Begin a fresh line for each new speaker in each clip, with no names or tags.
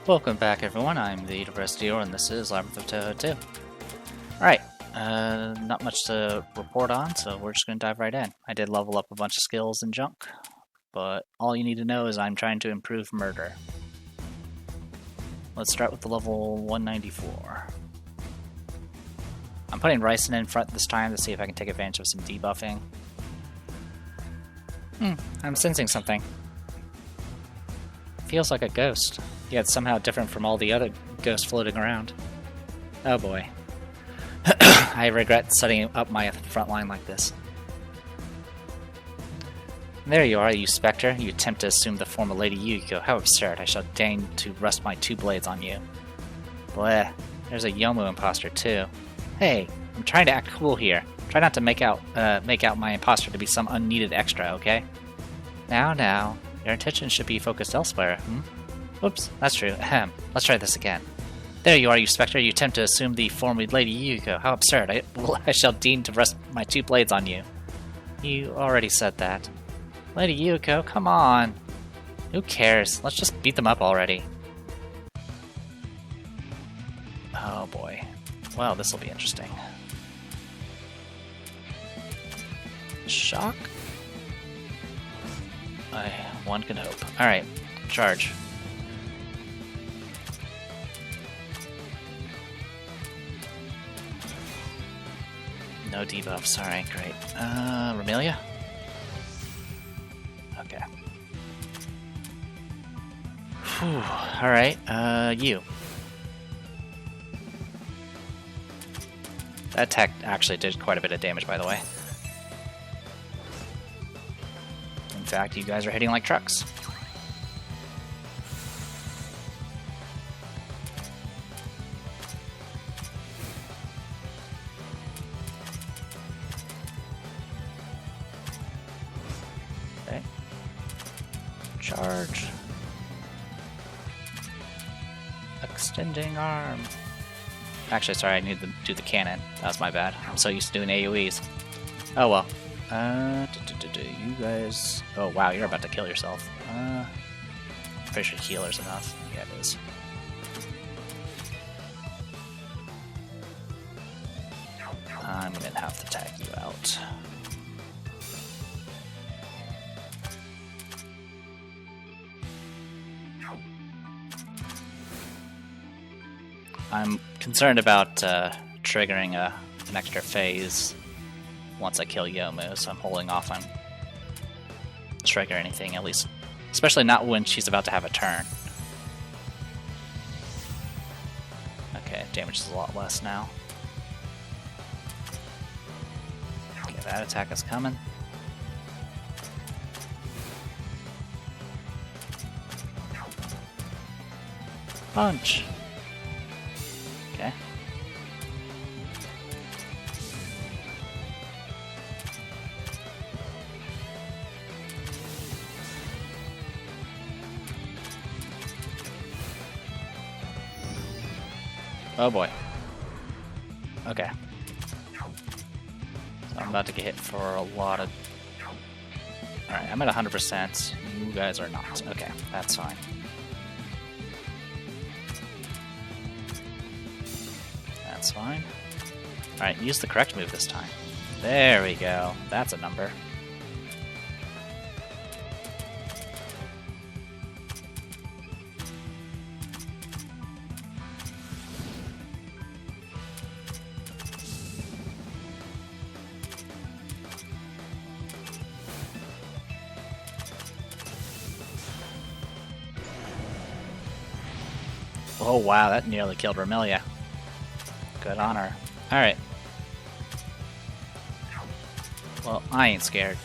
Welcome back everyone, I'm the University Dior and this is Labyrinth of Touhou 2. Alright, not much to report on, so we're just going to dive right in. I did level up a bunch of skills and junk, but all you need to know is I'm trying to improve murder. Let's start with the level 194. I'm putting Ryson in front this time to see if I can take advantage of some debuffing. I'm sensing something. Feels like a ghost, yet somehow different from all the other ghosts floating around. Oh boy. I regret setting up my front line like this. There you are, you spectre. You attempt to assume the form of Lady Yukiko. How absurd. I shall deign to rest my two blades on you. Bleh. There's a Yomu imposter too. Hey, I'm trying to act cool here. Try not to make out my imposter to be some unneeded extra, okay? Now. Your attention should be focused elsewhere, Oops, that's true. Ahem. Let's try this again. There you are, you spectre. You attempt to assume the form of Lady Yukiko. How absurd. I shall deign to rest my two blades on you. You already said that. Lady Yukiko, come on. Who cares? Let's just beat them up already. Oh boy. Well, this will be interesting. Shock? One can hope. Alright, charge. No debuffs, alright, great. Remelia? Okay. Whew, alright, you. That attack actually did quite a bit of damage, by the way. In fact, you guys are hitting like trucks. Okay. Charge. Extending arm. Actually, sorry, I need to do the cannon. That was my bad. I'm so used to doing AoEs. Oh well. You guys... Oh wow, you're about to kill yourself. Pretty sure healer's enough. Yeah, it is. I'm gonna have to tag you out. I'm concerned about triggering an extra phase once I kill Yomu, so I'm holding off on trigger anything, at least. Especially not when she's about to have a turn. Okay, damage is a lot less now. Okay, that attack is coming. Punch! Okay. Oh boy. Okay. So I'm about to get hit for a lot of... Alright, I'm at 100%. You guys are not. Okay, that's fine. That's fine. Alright, use the correct move this time. There we go. That's a number. Oh wow, that nearly killed Remelia. Good on her. Alright. Well, I ain't scared.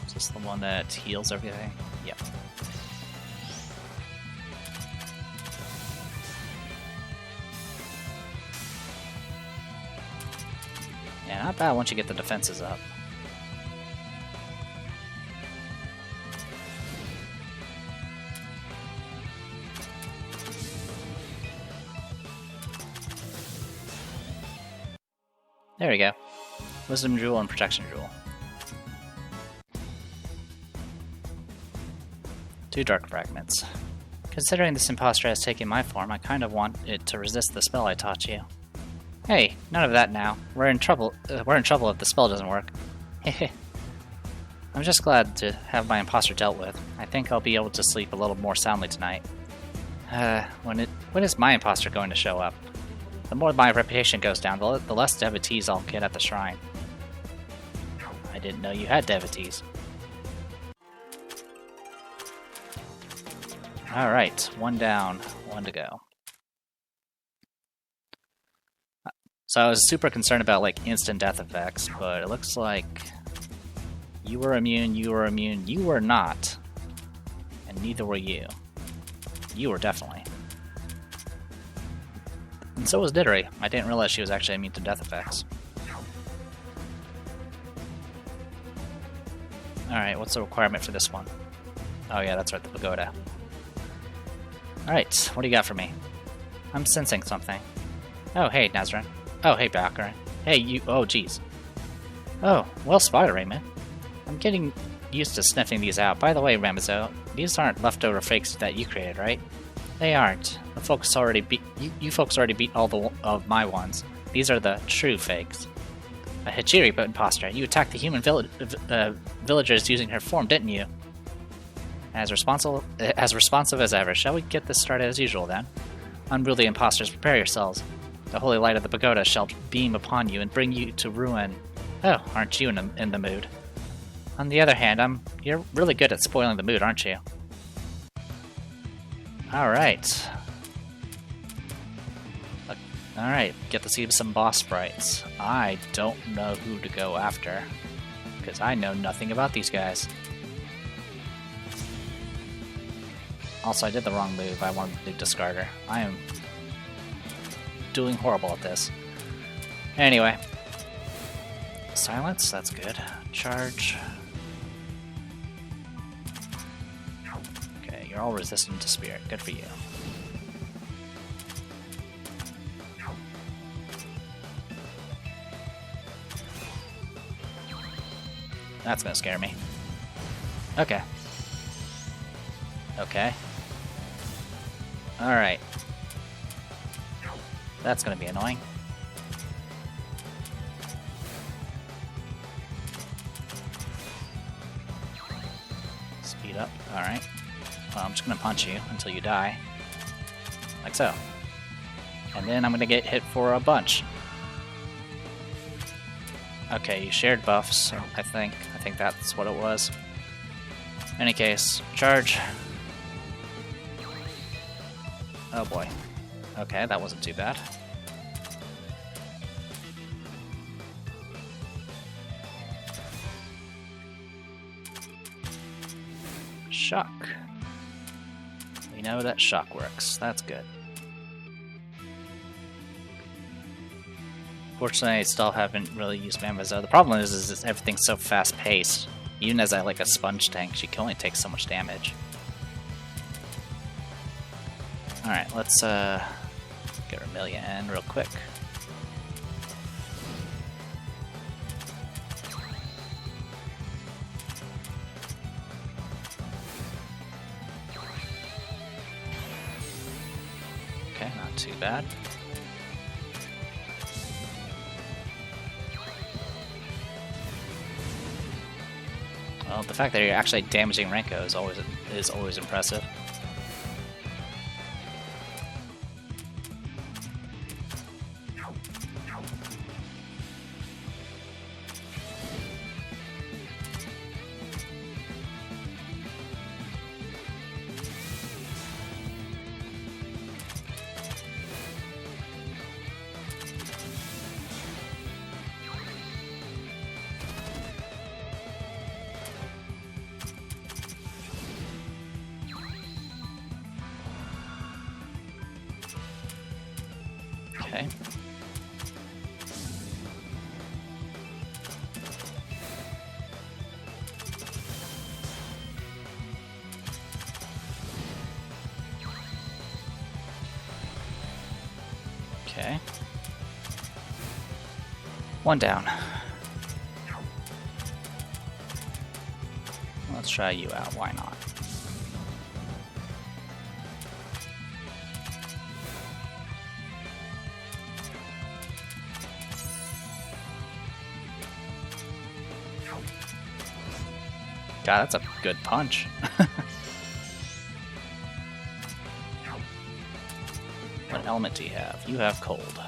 Is this the one that heals everything? Yep. Yeah, not bad once you get the defenses up. There we go. Wisdom Jewel and Protection Jewel. 2 dark fragments. Considering this imposter has taken my form, I kind of want it to resist the spell I taught you. Hey, none of that now. We're in trouble if the spell doesn't work. Hehe. I'm just glad to have my imposter dealt with. I think I'll be able to sleep a little more soundly tonight. When is my imposter going to show up? The more my reputation goes down, the less devotees I'll get at the shrine. I didn't know you had devotees. Alright, 1 down, 1 to go. So I was super concerned about like instant death effects, but it looks like you were immune, you were not. And neither were you. You were definitely. And so was Diddery. I didn't realize she was actually immune to death effects. Alright, what's the requirement for this one? Oh yeah, that's right, the pagoda. Alright, what do you got for me? I'm sensing something. Oh, hey, Nazrin. Oh, hey, Bakar. Hey, you. Oh, jeez. Oh, well spotted, Raymond. I'm getting used to sniffing these out. By the way, Ramazo, these aren't leftover fakes that you created, right? They aren't. The folks already beat. You folks already beat all of my ones. These are the true fakes. A Hachiri imposter. You attacked the human villagers using her form, didn't you? As responsive as ever. Shall we get this started as usual, then? Unruly imposters, prepare yourselves. The holy light of the pagoda shall beam upon you and bring you to ruin. Oh, aren't you in the mood? On the other hand, you're really good at spoiling the mood, aren't you? Alright. Alright, get to see some boss sprites. I don't know who to go after, because I know nothing about these guys. Also, I did the wrong move. I wanted to discard her. I am doing horrible at this. Anyway. Silence, that's good. Charge. Okay, you're all resistant to spirit. Good for you. That's gonna scare me. Okay. Okay. Alright. That's gonna be annoying. Speed up. Alright. Well, I'm just gonna punch you until you die. Like so. And then I'm gonna get hit for a bunch. Okay, you shared buffs, I think. I think that's what it was. In any case, charge. Oh boy. Okay, that wasn't too bad. Shock. We know that shock works. That's good. Fortunately, I still haven't really used Mamazo. The problem is everything's so fast-paced. Even as I like a sponge tank, she can only take so much damage. Alright, let's get Remilia in real quick. Okay, not too bad. Well, the fact that you're actually damaging Renko is always impressive. Okay. Okay. 1 down. Let's try you out, why not? God, that's a good punch. What element do you have? You have cold.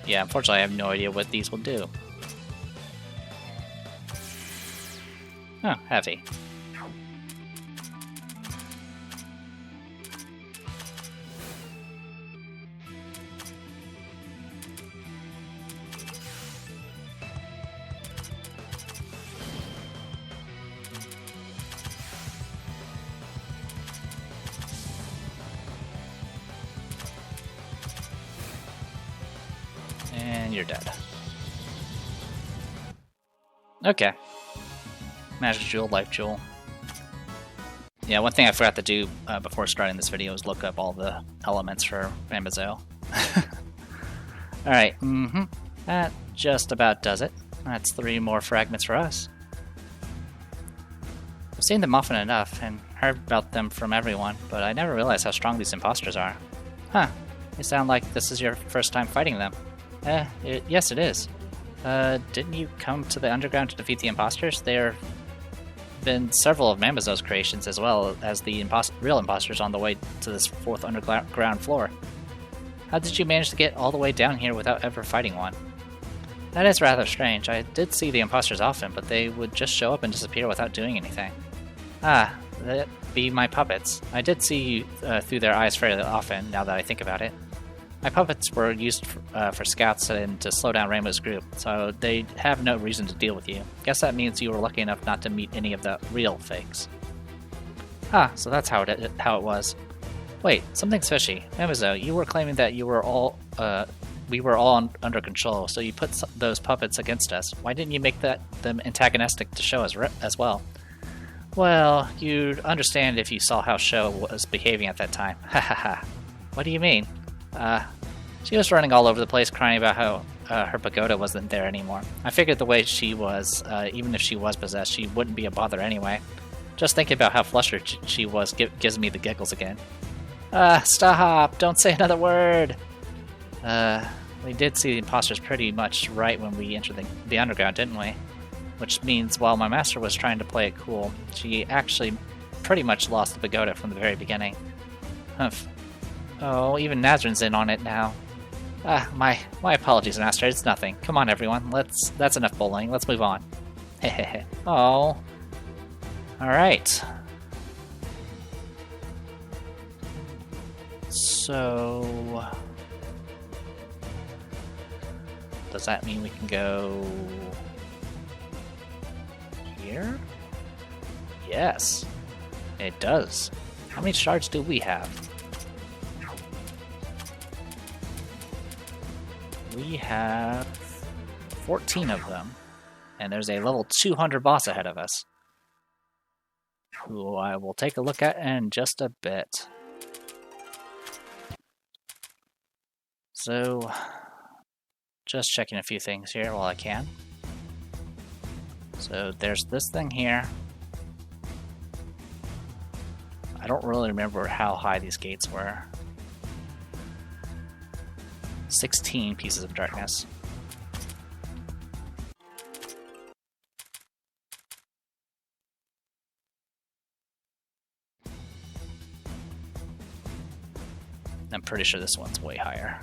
Yeah, unfortunately I have no idea what these will do. Oh, heavy. And you're dead. Okay. Magic Jewel, Life Jewel. Yeah, one thing I forgot to do before starting this video was look up all the elements for Rambazo. Alright, that just about does it. That's 3 more fragments for us. I've seen them often enough and heard about them from everyone, but I never realized how strong these imposters are. Huh, you sound like this is your first time fighting them. Yes it is. Didn't you come to the underground to defeat the imposters? There have been several of Mambazo's creations as well as the real imposters on the way to this 4th underground floor. How did you manage to get all the way down here without ever fighting one? That is rather strange. I did see the imposters often, but they would just show up and disappear without doing anything. Ah, that be my puppets. I did see you through their eyes fairly often, now that I think about it. My puppets were used for scouts and to slow down Rainbow's group, so they have no reason to deal with you. Guess that means you were lucky enough not to meet any of the real fakes. Ah, so that's how it was. Wait, something's fishy. Rambazo, you were claiming that we were all under control, so you put those puppets against us. Why didn't you make them antagonistic to Sho as well? Well, you'd understand if you saw how Sho was behaving at that time. Ha ha ha. What do you mean? She was running all over the place crying about how her pagoda wasn't there anymore. I figured the way she was, even if she was possessed, she wouldn't be a bother anyway. Just thinking about how flustered she was gives me the giggles again. Stop! Don't say another word! We did see the imposters pretty much right when we entered the underground, didn't we? Which means while my master was trying to play it cool, she actually pretty much lost the pagoda from the very beginning. Humph. Oh, even Nazrin's in on it now. My apologies, Master. It's nothing. Come on, everyone. That's enough bullying. Let's move on. Hehehe. Oh. Alright. So... does that mean we can go... here? Yes. It does. How many shards do we have? We have 14 of them, and there's a level 200 boss ahead of us, who I will take a look at in just a bit. So, just checking a few things here while I can. So there's this thing here. I don't really remember how high these gates were. 16 pieces of darkness. I'm pretty sure this one's way higher.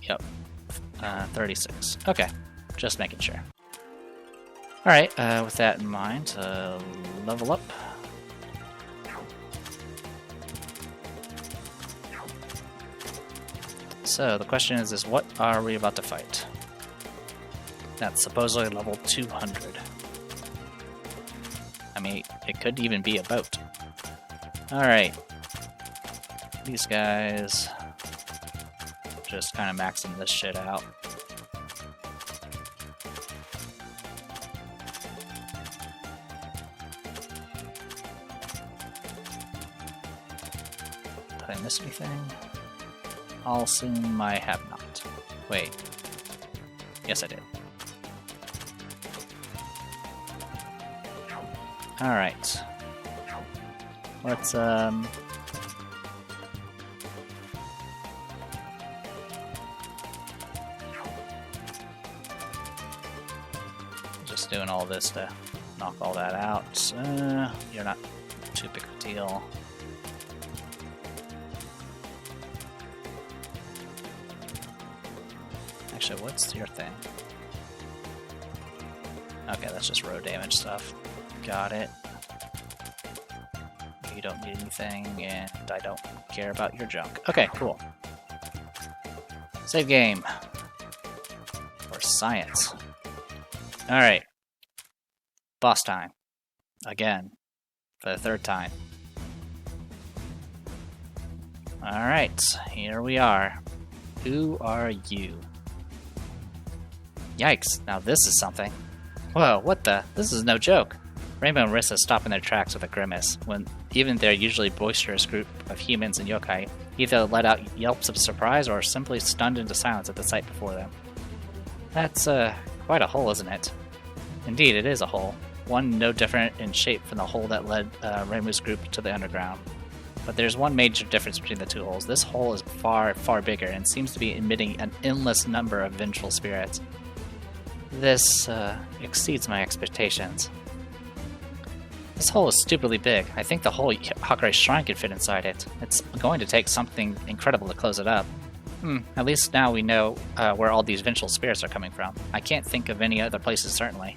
Yep. 36. Okay. Just making sure. Alright, with that in mind, level up. So the question is what are we about to fight? That's supposedly level 200. I mean, it could even be a boat. Alright. These guys... just kind of maxing this shit out. Did I miss anything? I'll assume I have not. Wait. Yes, I did. Alright. Let's, just doing all this to knock all that out. You're not too big of a deal. Actually, what's your thing? Okay, that's just road damage stuff. Got it. You don't need anything, and I don't care about your junk. Okay, cool. Save game. For science. Alright. Boss time. Again. For the third time. Alright, here we are. Who are you? Yikes, now this is something. Whoa, what the? This is no joke. Rainbow and Rissa stop in their tracks with a grimace, when even their usually boisterous group of humans and yokai either let out yelps of surprise or are simply stunned into silence at the sight before them. That's, quite a hole, isn't it? Indeed, it is a hole. One no different in shape from the hole that led Reimu's group to the underground. But there's one major difference between the two holes. This hole is far, far bigger and seems to be emitting an endless number of vengeful spirits. This, exceeds my expectations. This hole is stupidly big. I think the whole Hakure's shrine could fit inside it. It's going to take something incredible to close it up. At least now we know where all these vengeful spirits are coming from. I can't think of any other places, certainly.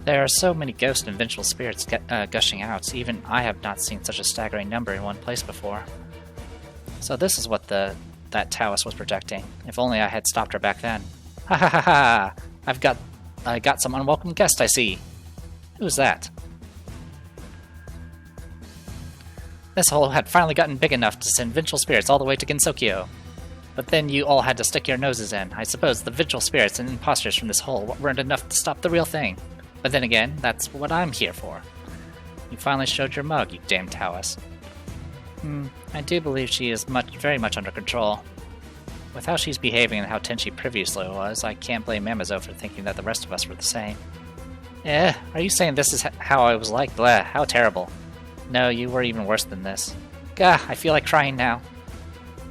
There are so many ghost and vengeful spirits gushing out. Even I have not seen such a staggering number in one place before. So this is what that Taoist was projecting. If only I had stopped her back then. Ha ha ha ha! I got some unwelcome guest, I see. Who's that? This hole had finally gotten big enough to send vengeful spirits all the way to Gensokyo. But then you all had to stick your noses in. I suppose the vengeful spirits and imposters from this hole weren't enough to stop the real thing. But then again, that's what I'm here for. You finally showed your mug, you damn Taoist. I do believe she is very much under control. With how she's behaving and how tense she previously was, I can't blame Mamazo for thinking that the rest of us were the same. Are you saying this is how I was like? Blah, how terrible. No, you were even worse than this. Gah, I feel like crying now.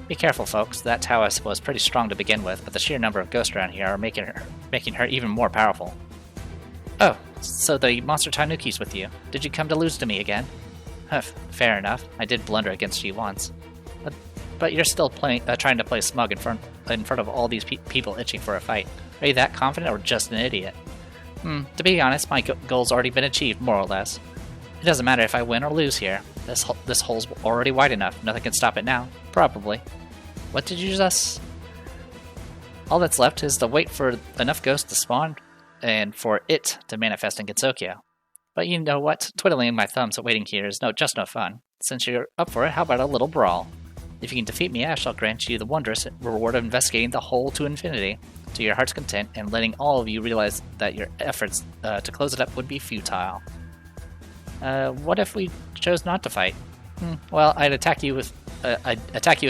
Be careful, folks. That Taoist was pretty strong to begin with, but the sheer number of ghosts around here are making her even more powerful. Oh, so the monster Tanuki's with you. Did you come to lose to me again? Fair enough. I did blunder against you once. But you're still trying to play smug in front of all these people itching for a fight. Are you that confident or just an idiot? To be honest, my goal's already been achieved, more or less. It doesn't matter if I win or lose here. This hole's already wide enough. Nothing can stop it now. Probably. What did you just... All that's left is to wait for enough ghosts to spawn and for it to manifest in Gensokyo. But you know what? Twiddling my thumbs at waiting here is just no fun. Since you're up for it, how about a little brawl? If you can defeat me, I shall grant you the wondrous reward of investigating the hole to infinity, to your heart's content, and letting all of you realize that your efforts to close it up would be futile. What if we chose not to fight? Well, I'd attack you with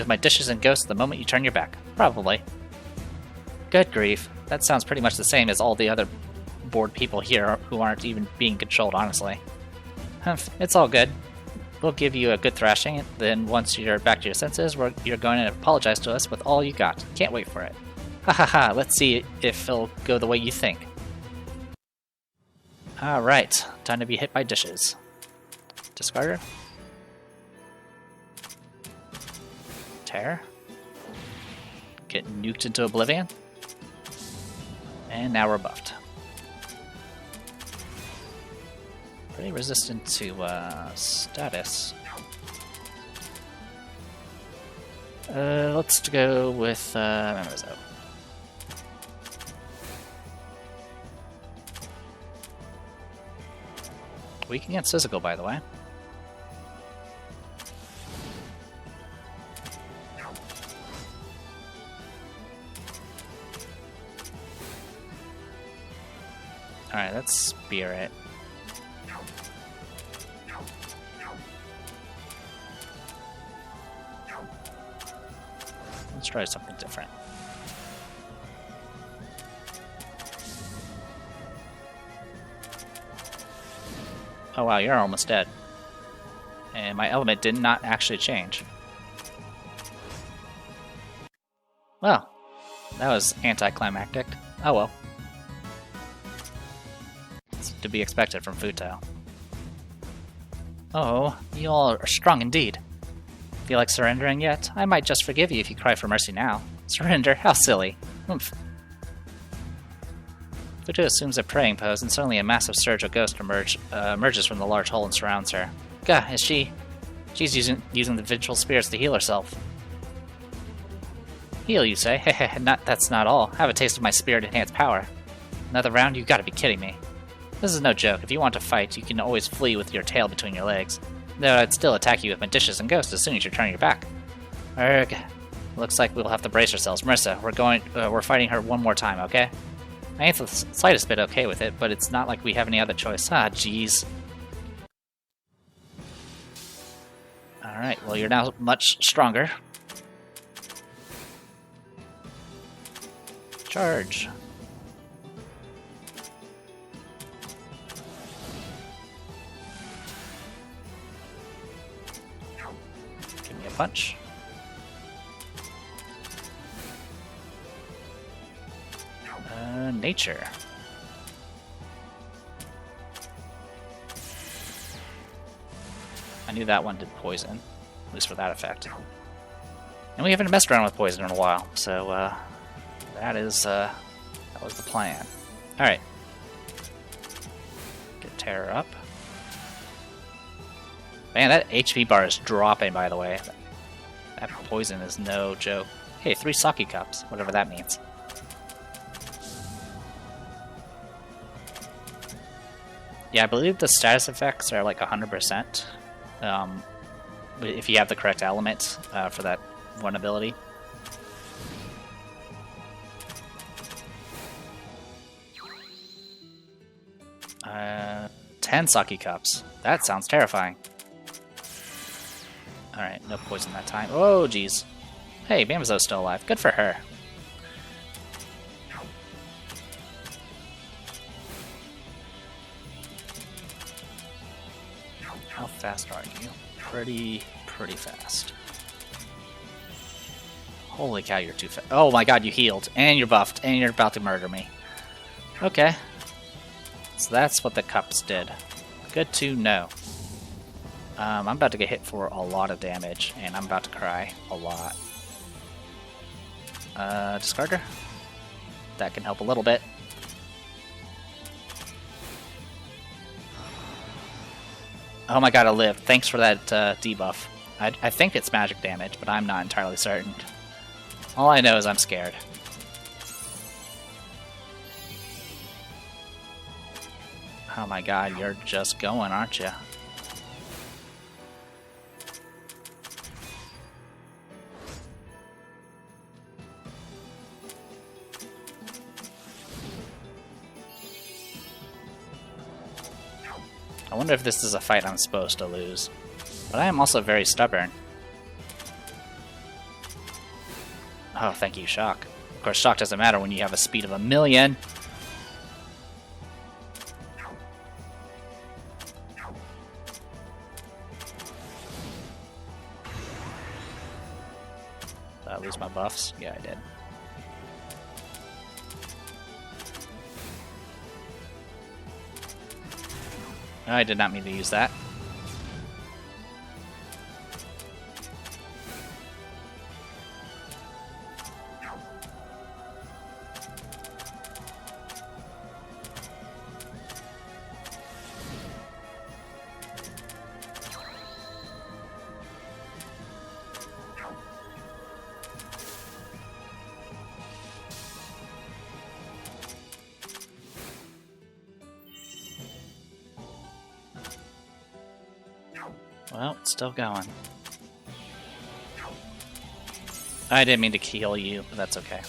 my dishes and ghosts the moment you turn your back. Probably. Good grief. That sounds pretty much the same as all the other bored people here who aren't even being controlled, honestly. It's all good. We'll give you a good thrashing, then once you're back to your senses, you're going to apologize to us with all you got. Can't wait for it. Ha ha ha, let's see if it'll go the way you think. Alright, time to be hit by dishes. Discarder. Tear. Get nuked into oblivion. And now we're buffed. Pretty resistant to status. Let's go with Mamazo. Weak against physical, by the way. Alright, let's spear it. Let's try something different. Oh wow, you're almost dead. And my element did not actually change. Well, that was anticlimactic. Oh well. to be expected from Futo. Oh, you all are strong indeed. Feel like surrendering yet? I might just forgive you if you cry for mercy now. Surrender? How silly. Oomph. Futo assumes a praying pose, and suddenly a massive surge of ghost emerges from the large hole and surrounds her. Gah, is she? She's using the vengeful spirits to heal herself. Heal, you say? Hehe, that's not all. Have a taste of my spirit-enhanced power. Another round? You gotta be kidding me. This is no joke. If you want to fight, you can always flee with your tail between your legs. Though I'd still attack you with my dishes and ghosts as soon as you turn your back. Erg. Looks like we'll have to brace ourselves. Marissa, we're fighting her one more time, okay? I ain't the slightest bit okay with it, but it's not like we have any other choice. Ah, jeez. Alright, well you're now much stronger. Charge. Give me a punch. Nature. I knew that one did poison, at least for that effect. And we haven't messed around with poison in a while, so that was the plan. All right, get Terror up. Man, that HP bar is dropping. By the way, that poison is no joke. Hey, 3 sake cups, whatever that means. Yeah, I believe the status effects are like 100%. If you have the correct element for that one ability. Uh, 10 sake cups. That sounds terrifying. Alright, no poison that time. Oh, jeez. Hey, Bamboozle's still alive. Good for her. How fast are you? Pretty fast. Holy cow, you're too fast. Oh my god, you healed. And you're buffed. And you're about to murder me. Okay. So that's what the cups did. Good to know. I'm about to get hit for a lot of damage. And I'm about to cry a lot. Discarder? That can help a little bit. Oh my god, I lived. Thanks for that debuff. I think it's magic damage, but I'm not entirely certain. All I know is I'm scared. Oh my god, you're just going, aren't you? I wonder if this is a fight I'm supposed to lose. But I am also very stubborn. Oh, thank you, Shock. Of course, Shock doesn't matter when you have a speed of 1,000,000. Did I lose my buffs? Yeah, I did. I did not mean to use that. Well, it's still going. I didn't mean to kill you, but that's okay.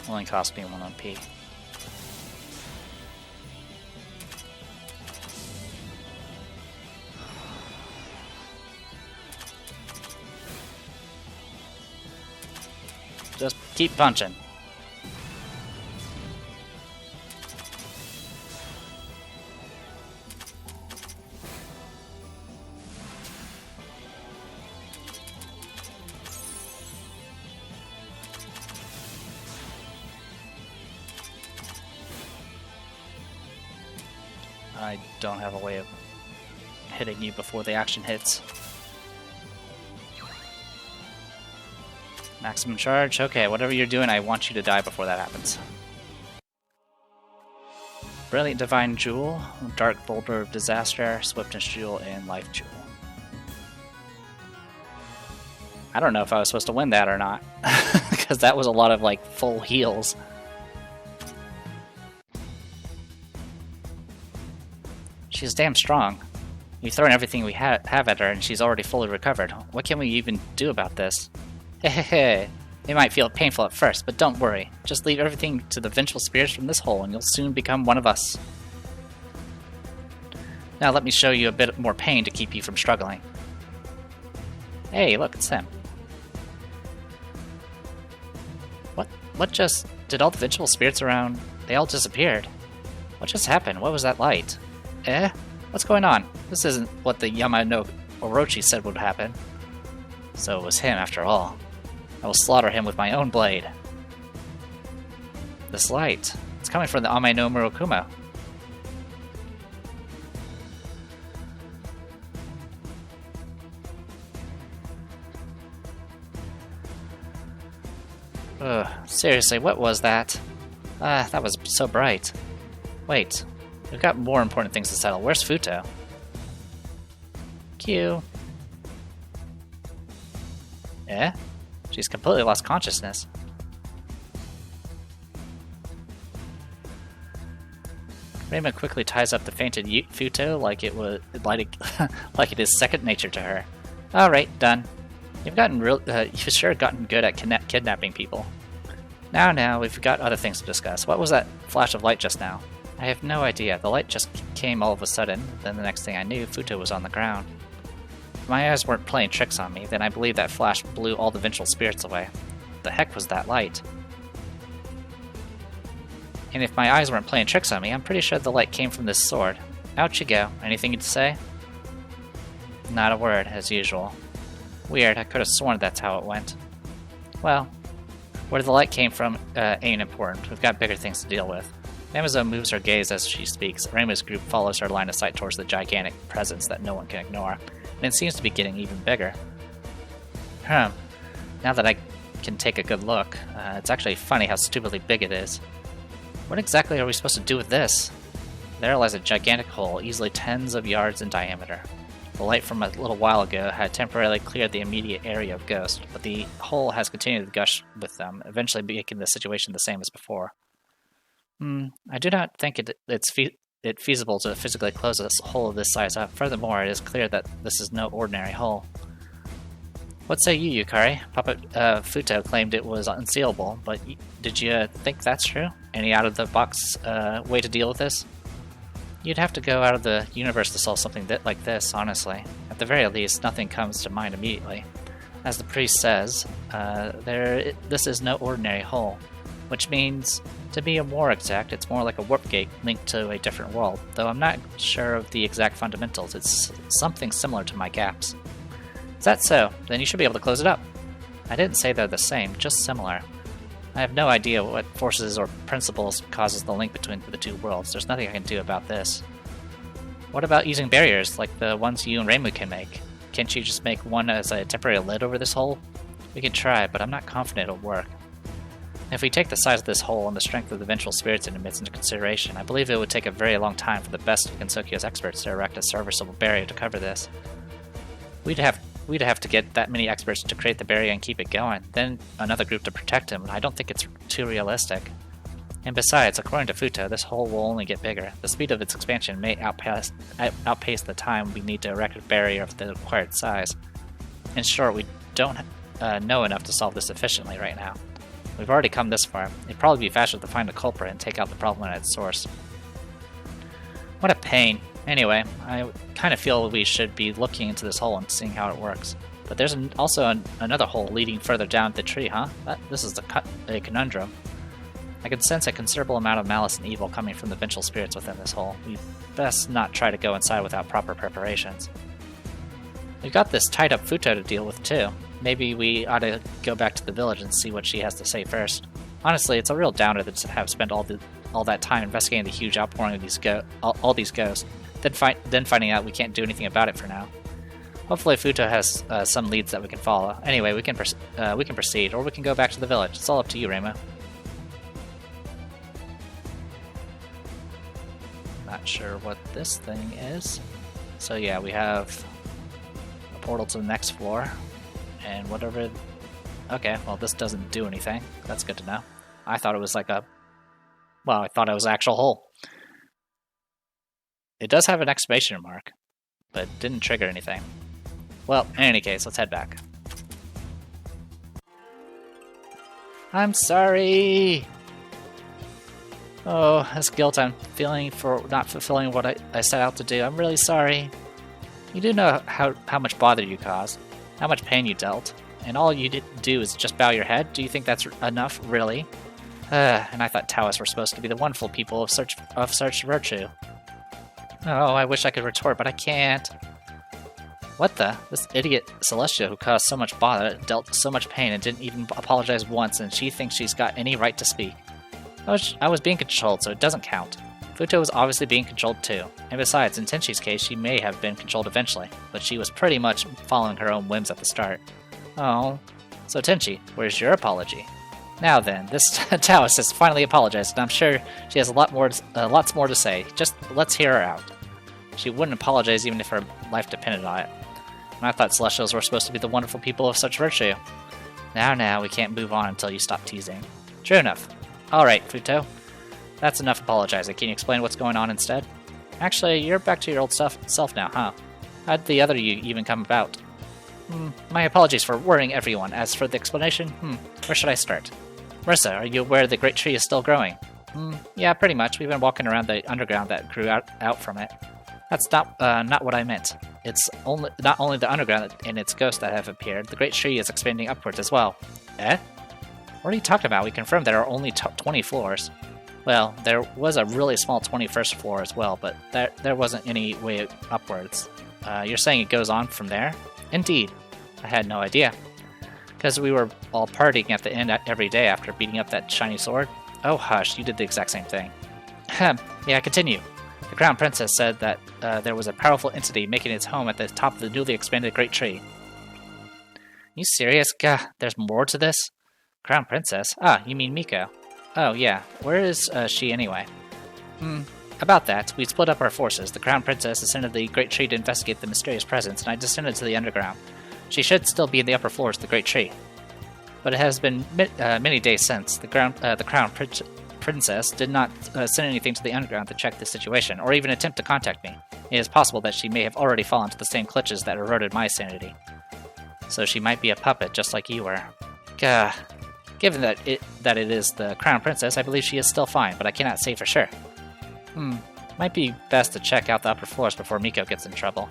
Only cost me 1 MP. Just keep punching. I don't have a way of hitting you before the action hits. Maximum charge? Okay, whatever you're doing, I want you to die before that happens. Brilliant Divine Jewel, Dark Boulder of Disaster, Swiftness Jewel, and Life Jewel. I don't know if I was supposed to win that or not, because that was a lot of, like, full heals. She's damn strong. We've thrown everything we have at her, and she's already fully recovered. What can we even do about this? Hehehe. It might feel painful at first, but don't worry. Just leave everything to the vengeful spirits from this hole, and you'll soon become one of us. Now let me show you a bit more pain to keep you from struggling. Hey, look, it's him. What just... Did all the vengeful spirits around... They all disappeared. What just happened? What was that light? Eh? What's going on? This isn't what the Yama no Orochi said would happen. So it was him after all. I will slaughter him with my own blade. This light. It's coming from the Ame no Murokuma. Ugh, seriously, what was that? That was so bright. Wait, we've got more important things to settle. Where's Futo? Q. Eh? She's completely lost consciousness. Raymond quickly ties up the fainted Futo like it was like it is second nature to her. All right, done. You've sure gotten good at kidnapping people. Now, we've got other things to discuss. What was that flash of light just now? I have no idea. The light just came all of a sudden. Then the next thing I knew, Futo was on the ground. If my eyes weren't playing tricks on me, then I believe that flash blew all the vengeful spirits away. What the heck was that light? And if my eyes weren't playing tricks on me, I'm pretty sure the light came from this sword. Out you go. Anything to say? Not a word, as usual. Weird, I could have sworn that's how it went. Well, where the light came from ain't important. We've got bigger things to deal with. Amazo moves her gaze as she speaks. Reima's group follows her line of sight towards the gigantic presence that no one can ignore, and it seems to be getting even bigger. Now that I can take a good look, it's actually funny how stupidly big it is. What exactly are we supposed to do with this? There lies a gigantic hole, easily tens of yards in diameter. The light from a little while ago had temporarily cleared the immediate area of Ghost, but the hole has continued to gush with them, eventually making the situation the same as before. I do not think it's feasible to physically close a hole of this size up. Furthermore, it is clear that this is no ordinary hole. What say you, Yukari? Papa Futo claimed it was unsealable, but did you think that's true? Any out-of-the-box way to deal with this? You'd have to go out of the universe to solve something like this, honestly. At the very least, nothing comes to mind immediately. As the priest says, this is no ordinary hole, which means, to be more exact, it's more like a warp gate linked to a different world, though I'm not sure of the exact fundamentals. It's something similar to my gaps. Is that so? Then you should be able to close it up. I didn't say they're the same, just similar. I have no idea what forces or principles causes the link between the two worlds. There's nothing I can do about this. What about using barriers, like the ones you and Reimu can make? Can't you just make one as a temporary lid over this hole? We can try, but I'm not confident it'll work. If we take the size of this hole and the strength of the vengeful spirits it emits into consideration, I believe it would take a very long time for the best of Gensokyo's experts to erect a serviceable barrier to cover this. We'd have to get that many experts to create the barrier and keep it going, then another group to protect him, and I don't think it's too realistic. And besides, according to Futo, this hole will only get bigger. The speed of its expansion may outpace the time we need to erect a barrier of the required size. In short, we don't know enough to solve this efficiently right now. We've already come this far. It'd probably be faster to find the culprit and take out the problem at its source. What a pain. Anyway, I kind of feel we should be looking into this hole and seeing how it works. But there's also another hole leading further down the tree, huh? This is a conundrum. I can sense a considerable amount of malice and evil coming from the vengeful spirits within this hole. We'd best not try to go inside without proper preparations. We've got this tied up Futo to deal with too. Maybe we ought to go back to the village and see what she has to say first. Honestly, it's a real downer to have spent all that time investigating the huge outpouring of these all these ghosts, then finding out we can't do anything about it for now. Hopefully Futo has some leads that we can follow. Anyway, we can proceed, or we can go back to the village. It's all up to you, Reimu. Not sure what this thing is. So yeah, we have a portal to the next floor, and whatever... Okay, well this doesn't do anything. That's good to know. I thought it was like a... Well, I thought it was an actual hole. It does have an exclamation mark, but didn't trigger anything. Well, in any case, let's head back. I'm sorry! Oh, this guilt I'm feeling for not fulfilling what I set out to do. I'm really sorry. You do know how much bother you caused, how much pain you dealt, and all you did do is just bow your head? Do you think that's enough, really? And I thought Taoists were supposed to be the wonderful people of such virtue. Oh, I wish I could retort, but I can't. What the? This idiot Celestia who caused so much bother, dealt so much pain, and didn't even apologize once, and she thinks she's got any right to speak. I was being controlled, so it doesn't count. Futo was obviously being controlled too, and besides, in Tenchi's case, she may have been controlled eventually, but she was pretty much following her own whims at the start. Oh, so Tenchi, where's your apology? Now then, this Taoist has finally apologized, and I'm sure she has lots more to say. Just let's hear her out. She wouldn't apologize even if her life depended on it. And I thought Celestials were supposed to be the wonderful people of such virtue. Now, we can't move on until you stop teasing. True enough. Alright, Futo. That's enough apologizing. Can you explain what's going on instead? Actually, you're back to your old self now, huh? How'd the other you even come about? My apologies for worrying everyone. As for the explanation, where should I start? Marissa, are you aware the great tree is still growing? Yeah, pretty much. We've been walking around the underground that grew out from it. That's not what I meant. It's not only the underground and its ghosts that have appeared. The great tree is expanding upwards as well. Eh? What are you talking about? We confirmed there are only 20 floors. Well, there was a really small 21st floor as well, but there wasn't any way upwards. You're saying it goes on from there? Indeed. I had no idea. Because we were all partying at the inn every day after beating up that shiny sword? Oh hush, you did the exact same thing. Yeah, continue. The Crown Princess said that there was a powerful entity making its home at the top of the newly expanded Great Tree. You serious? Gah, there's more to this? Crown Princess? Ah, you mean Miko. Oh, yeah. Where is she anyway? About that, we split up our forces. The Crown Princess ascended the Great Tree to investigate the mysterious presence, and I descended to the underground. She should still be in the upper floors of the Great Tree. But it has been many days since. The Crown Princess did not send anything to the underground to check the situation, or even attempt to contact me. It is possible that she may have already fallen to the same clutches that eroded my sanity. So she might be a puppet, just like you were. Gah. Given that it is the Crown Princess, I believe she is still fine, but I cannot say for sure. Might be best to check out the upper floors before Miko gets in trouble.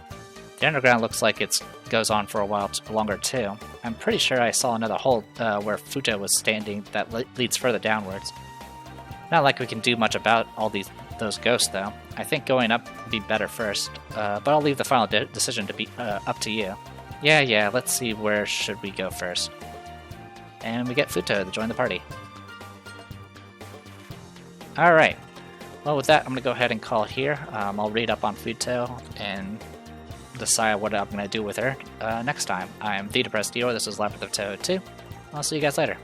The underground looks like it goes on for a while longer too. I'm pretty sure I saw another hole where Futo was standing that leads further downwards. Not like we can do much about all those ghosts though. I think going up would be better first, but I'll leave the final decision to be up to you. Yeah, let's see, where should we go first? And we get Futo to join the party. Alright. Well, with that, I'm going to go ahead and call here. I'll read up on Futo and decide what I'm going to do with her next time. I'm The Depressed Hero. This is Labyrinth of Touhou 2. I'll see you guys later.